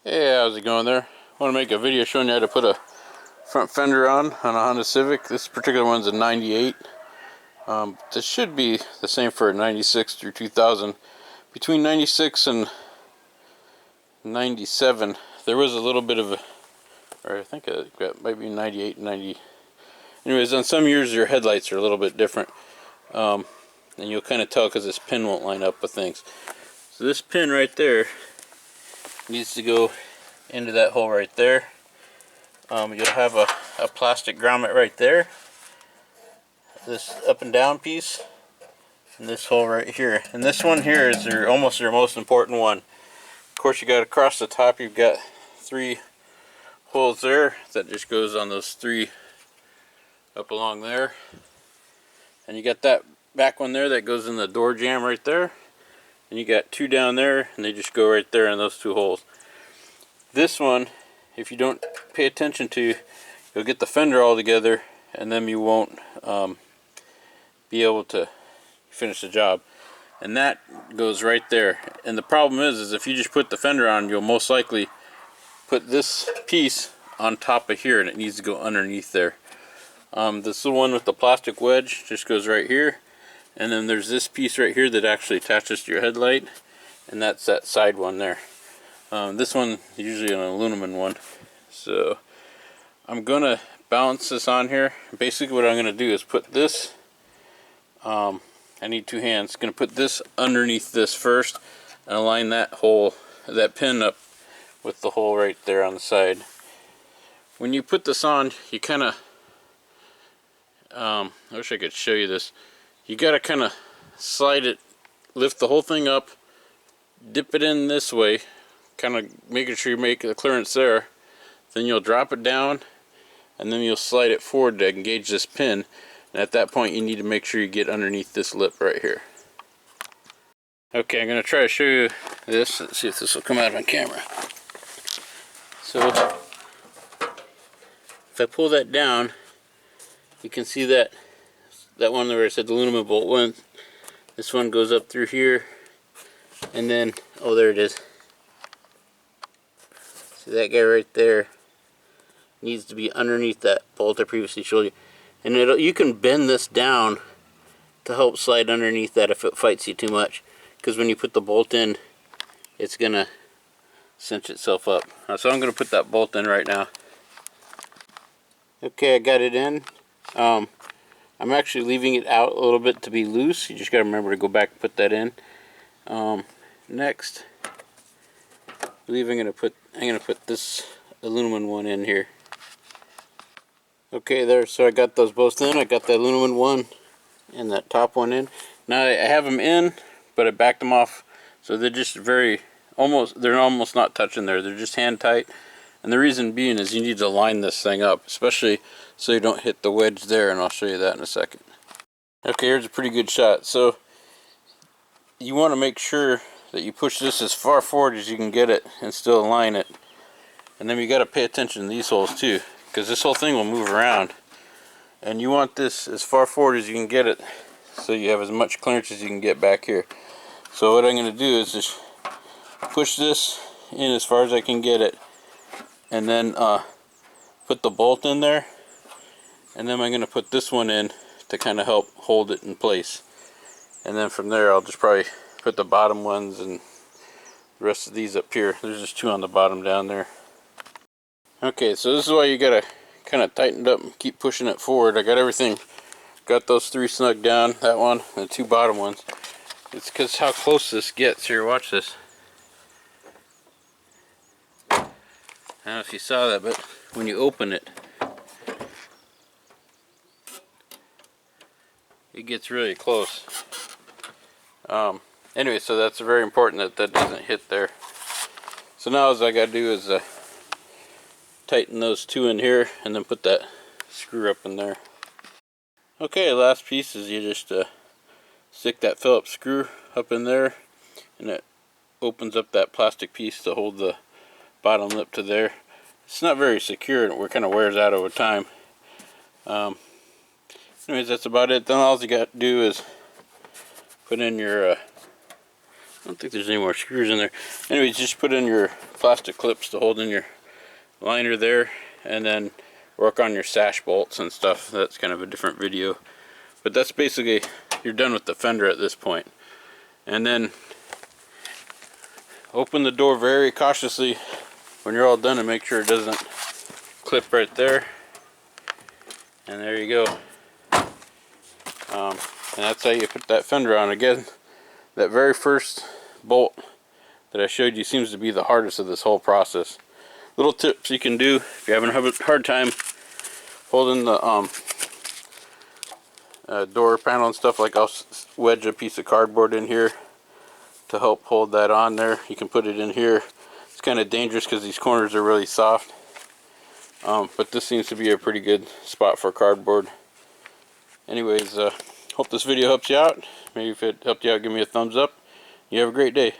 Hey, how's it going there? I want to make a video showing you how to put a front fender on a Honda Civic. This particular one's a 98. This should be the same for a 96 through 2000. Between 96 and 97, there was a little bit of a, or I think it might be 98 and 90. Anyways, on some years your headlights are a little bit different. And you'll kind of tell because this pin won't line up with things. So this pin right there needs to go into that hole right there. You'll have a plastic grommet right there, this up and down piece, and this hole right here. And this one here is almost their most important one. Of course, you got across the top, you've got 3 holes there that just goes on those 3 up along there, and you got that back one there that goes in the door jamb right there. And you got 2 down there, and they just go right there in those 2 holes. This one, if you don't pay attention to, you'll get the fender all together, and then you won't be able to finish the job. And that goes right there. And the problem is if you just put the fender on, you'll most likely put this piece on top of here, and it needs to go underneath there. This little one with the plastic wedge just goes right here. And then there's this piece right here that actually attaches to your headlight, and that's that side one there. This one is usually an aluminum one. So I'm gonna balance this on here. Basically what I'm gonna do is put this, I need 2 hands, gonna put this underneath this first and align that hole, that pin up with the hole right there on the side. When you put this on, you kinda, I wish I could show you this. You gotta kind of slide it, lift the whole thing up, dip it in this way, kind of making sure you make the clearance there. Then you'll drop it down, and then you'll slide it forward to engage this pin. And at that point, you need to make sure you get underneath this lip right here. Okay, I'm gonna try to show you this. Let's see if this will come out on camera. So if I pull that down, you can see that one where it said aluminum bolt went. This one goes up through here, and then, oh, there it is. See that guy right there needs to be underneath that bolt I previously showed you. And you can bend this down to help slide underneath that if it fights you too much, because when you put the bolt in, it's gonna cinch itself up. So I'm gonna put that bolt in right now. Okay, I got it in. I'm actually leaving it out a little bit to be loose. You just got to remember to go back and put that in. Next, I believe I'm gonna put this aluminum one in here. Okay, there. So I got those both in. I got the aluminum one and that top one in. Now I have them in, but I backed them off, so they're just they're almost not touching there. They're just hand tight. And the reason being is you need to line this thing up, especially so you don't hit the wedge there, and I'll show you that in a second. Okay, here's a pretty good shot. So you want to make sure that you push this as far forward as you can get it and still align it. And then you got to pay attention to these holes too, because this whole thing will move around. And you want this as far forward as you can get it, so you have as much clearance as you can get back here. So what I'm going to do is just push this in as far as I can get it, and then put the bolt in there, and then I'm going to put this one in to kind of help hold it in place. And then from there I'll just probably put the bottom ones and the rest of these up here. There's just 2 on the bottom down there. Okay, so this is why you gotta kind of tighten it up and keep pushing it forward. I got everything, got those 3 snug down, that one and the 2 bottom ones. It's because how close this gets. Here, watch this. I don't know if you saw that, but when you open it, it gets really close. Anyway, so that's very important that that doesn't hit there. So now all I got to do is tighten those 2 in here, and then put that screw up in there. Okay, last piece is you just stick that Phillips screw up in there, and it opens up that plastic piece to hold the bottom lip to there. It's not very secure, and it kind of wears out over time. Anyways, that's about it. Then all you got to do is put in your I don't think there's any more screws in there. Anyways, just put in your plastic clips to hold in your liner there, and then work on your sash bolts and stuff. That's kind of a different video, but that's basically, you're done with the fender at this point. And then open the door very cautiously when you're all done and make sure it doesn't clip right there. And there you go. And that's how you put that fender on. Again, that very first bolt that I showed you seems to be the hardest of this whole process. Little tips you can do if you're having a hard time holding the door panel and stuff, like I'll wedge a piece of cardboard in here to help hold that on there. You can put it in here. It's kind of dangerous because these corners are really soft, but this seems to be a pretty good spot for cardboard. Anyways, hope this video helps you out. Maybe if it helped you out, give me a thumbs up. You have a great day.